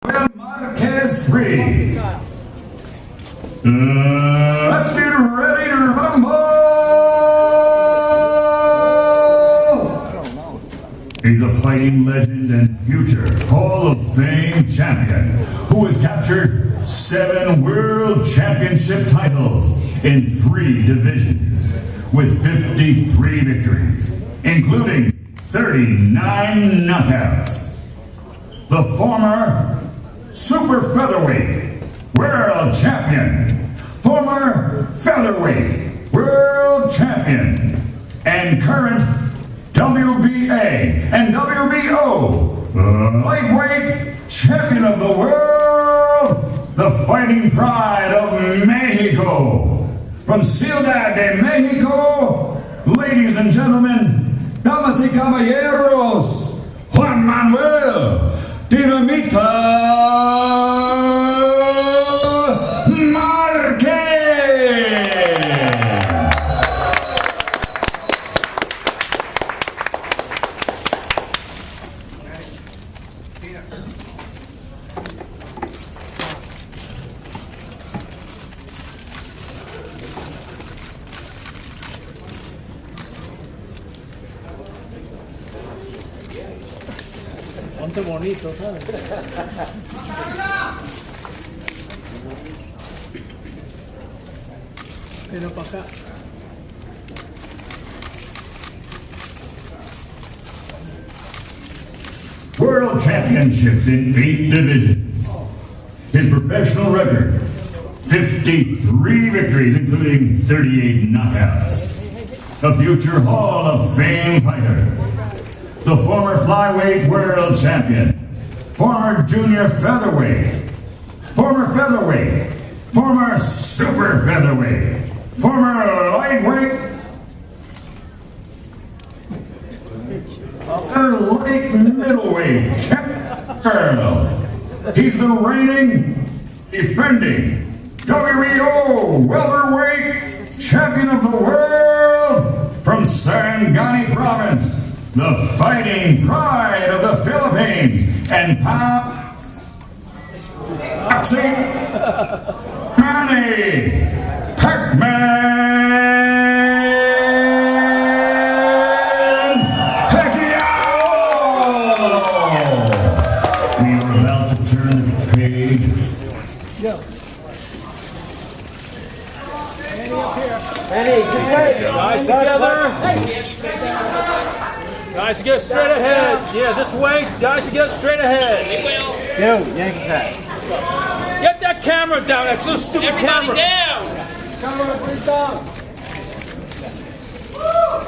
Pacquiao Marquez 3. Let's get ready to rumble! He's a fighting legend and future Hall of Fame champion who has captured 7 world championship titles in 3 divisions with 53 victories, including 39 knockouts. The former super featherweight world champion, former featherweight world champion, and current WBA and WBO lightweight champion of the world, the fighting pride of Mexico. From Ciudad de Mexico, ladies and gentlemen, damas y caballeros, Juan Manuel Dinamita Ponte bonito, ¿sabes? Pero para acá. World championships in 8 divisions. His professional record, 53 victories, including 38 knockouts. A future Hall of Fame fighter. The former flyweight world champion, former junior featherweight, former super featherweight, former lightweight, light middleweight champion. He's the reigning, defending WBO welterweight champion of the world from Sarangani province. The fighting pride of the Philippines and boxing, Manny Pacquiao! We are about to turn the page. Manny, guys together. Guys, get straight ahead. Yeah, this way. Guys, get straight ahead. We will. Yo, Yankees hat. Get that camera down. That's so stupid. Everybody camera. down. Camera, put it down. All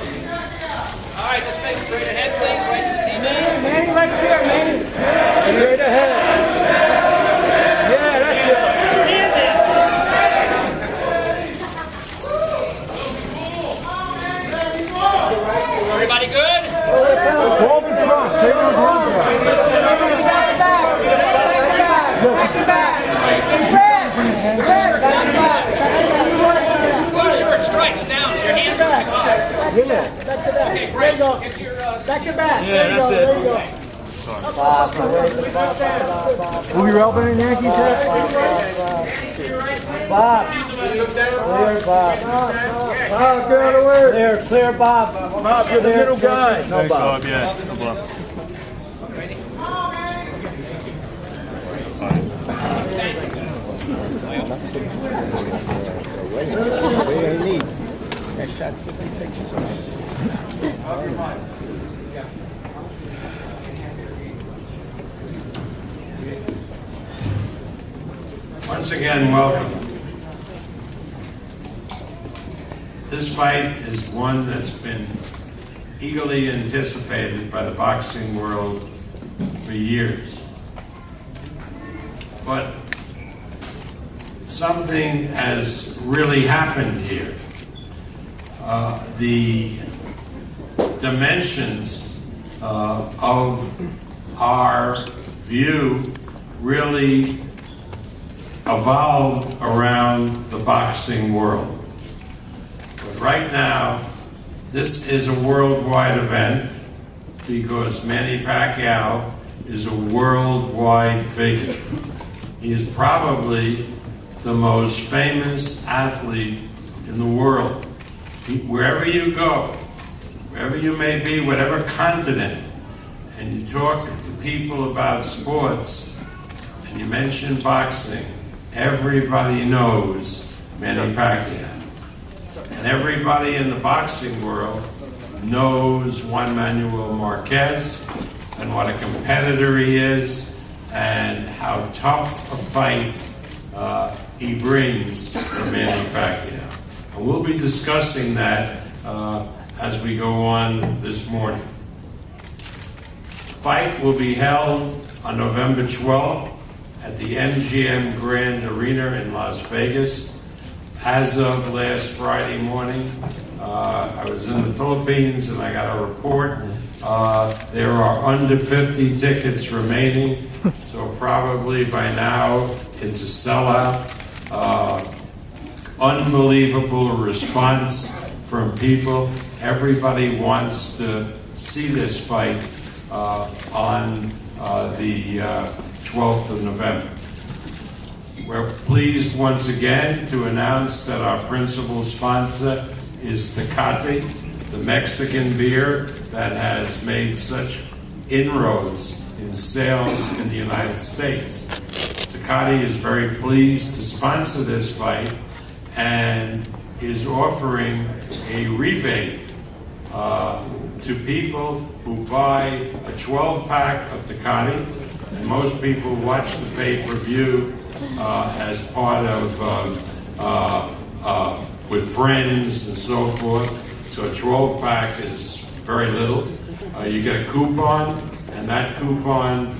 right, just stay straight ahead, please. Right to the TV. Manny, right here, Manny. Straight ahead. Yeah, that's it. Everybody good? Hold in front. Take those runs back. Blue shirt stripes down. Your hands are too high. Yeah. Okay, great. Get your Back to back. Yeah, that's it. There you go. Will you helping in Yankees hat? Bob. Clear, Bob. Bob, get out of the way. Clear, Bob. Bob, you're the middle guy. No, Bob. Yeah, no Bob. ready? What do you need? I shot 50 pictures of it. Once again, welcome. This fight is one that's been eagerly anticipated by the boxing world for years. But something has really happened here. The dimensions of our view really evolved around the boxing world. But right now, this is a worldwide event because Manny Pacquiao is a worldwide figure. He is probably the most famous athlete in the world. Wherever you go, wherever you may be, whatever continent, and you talk to people about sports, and you mention boxing, everybody knows Manny Pacquiao. And everybody in the boxing world knows Juan Manuel Marquez and what a competitor he is and how tough a fight he brings for Manny Pacquiao. And we'll be discussing that as we go on this morning. The fight will be held on November 12th at the MGM Grand Arena in Las Vegas. As of last Friday morning, I was in the Philippines and I got a report. There are under 50 tickets remaining, so probably by now it's a sellout. Unbelievable response from people. Everybody wants to see this fight on the 12th of November. We're pleased once again to announce that our principal sponsor is Tecate, the Mexican beer that has made such inroads in sales in the United States. Tecate is very pleased to sponsor this fight and is offering a rebate to people who buy a 12-pack of Tecate. And most people watch the pay-per-view as part of with friends and so forth. So a 12-pack is very little. You get a coupon, and that coupon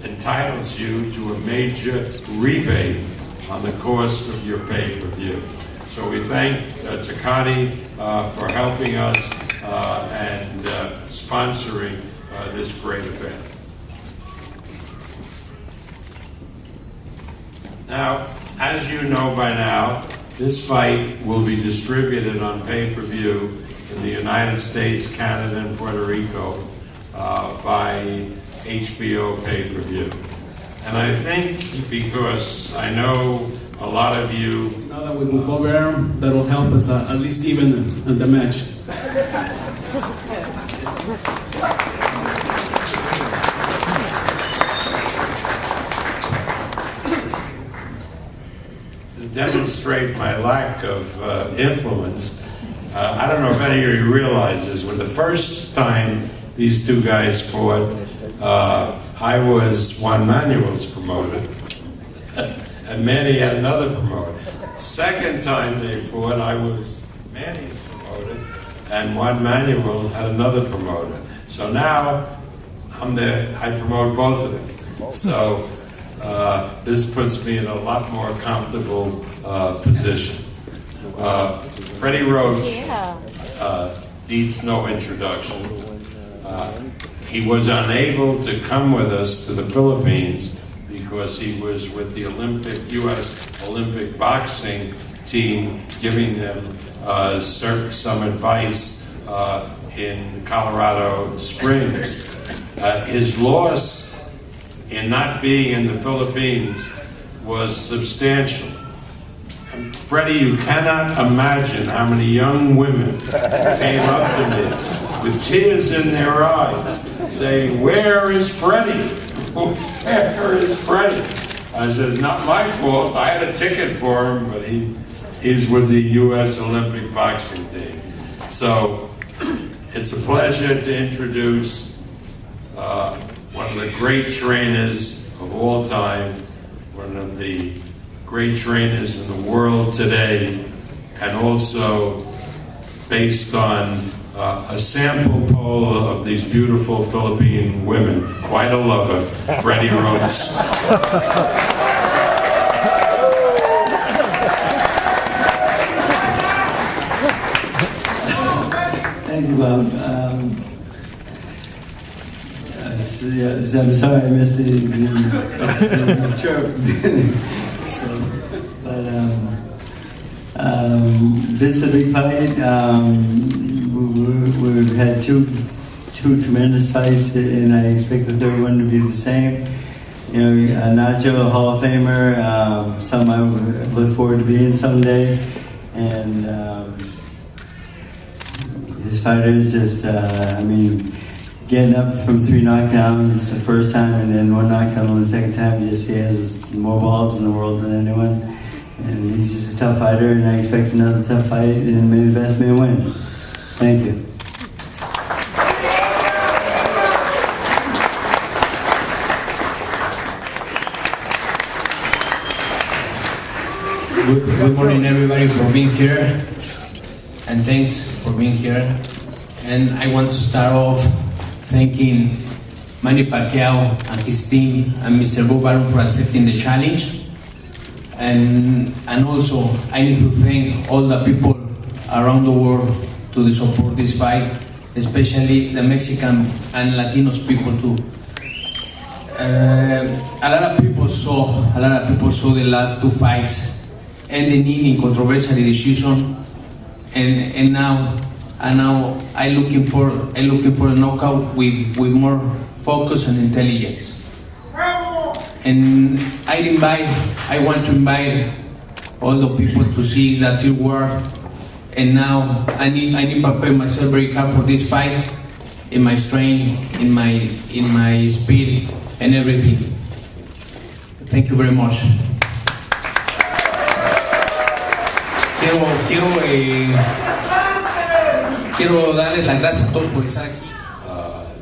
entitles you to a major rebate on the cost of your pay-per-view. So we thank Tecate for helping us and sponsoring this great event. Now, as you know by now, this fight will be distributed on pay-per-view in the United States, Canada, and Puerto Rico by HBO pay-per-view. And I think because I know a lot of you... Now that we move over, that'll help us at least even in the match. To demonstrate my lack of influence, I don't know if any of you realize this, when the first time these two guys fought, I was Juan Manuel's promoter, and Manny had another promoter. Second time they fought, I was Manny's promoter, and Juan Manuel had another promoter. So now I promote both of them. So this puts me in a lot more comfortable position. Freddie Roach needs no introduction. He was unable to come with us to the Philippines because he was with the U.S. Olympic boxing team giving them some advice in Colorado Springs. His loss in not being in the Philippines was substantial. Freddie, you cannot imagine how many young women came up to me with tears in their eyes saying, "Where is Freddie? Where is Freddie?" I says, "Not my fault. I had a ticket for him, but he's with the U.S. Olympic boxing team." So it's a pleasure to introduce one of the great trainers of all time, one of the great trainers in the world today, and also based on a sample poll of these beautiful Philippine women. Quite a lover, Freddie Roach. Thank you, Bob. I'm sorry I missed the chirp. This is a big fight. We've had two two tremendous fights, and I expect the third one to be the same. You know, Nacho, a Hall of Famer, something I look forward to being someday, and his fighters just, I mean, getting up from 3 knockdowns the first time and then 1 knockdown on the second time, he has more balls in the world than anyone. And he's just a tough fighter, and I expect another tough fight, and may the best man win. Thank you. Good morning, everybody, for being here, and thanks for being here. And I want to start off thanking Manny Pacquiao and his team and Mr. Bo Baron for accepting the challenge. And also, I need to thank all the people around the world to support this fight, especially the Mexican and Latinos people too. A lot of people saw the last 2 fights ending in controversial decision, and now I looking for a knockout with more focus and intelligence. And I want to invite all the people to see that it work. And now I need to prepare myself very hard for this fight, in my strength, in my speed, and everything. Thank you very much. Quiero darles las gracias a todos por estar aquí.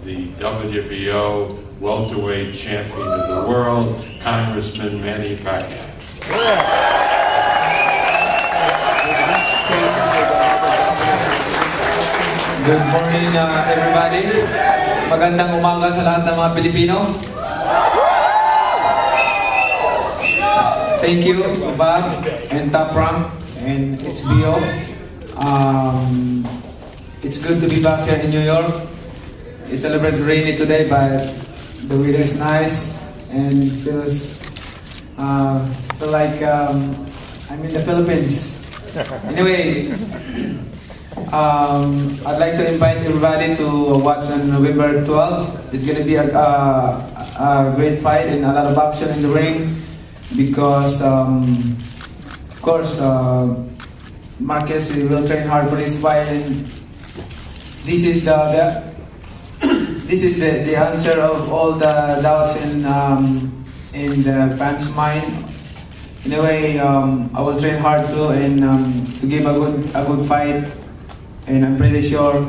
The WBO welterweight champion of the world, Congressman Manny Pacquiao. Good morning, everybody. Magandang umaga sa lahat ng mga Pilipino. Thank you, Bob and Top Rank and HBO. It's good to be back here in New York. It's a little bit rainy today, but the weather is nice and feels feel like I'm in the Philippines. Anyway, I'd like to invite everybody to watch on November 12th. It's going to be a great fight and a lot of action in the ring because, of course, Marquez will train hard for this fight, and this is the answer of all the doubts in the fans' mind. Anyway, I will train hard too, and to give a good fight. And I'm pretty sure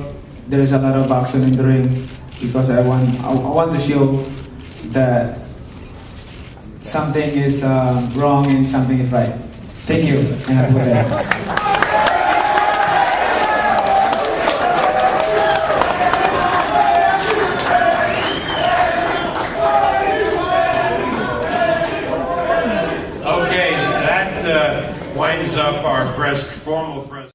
there is a lot of action in the ring because I want to show that something is wrong and something is right. Thank you, and have a good day. Okay, that winds up our formal press.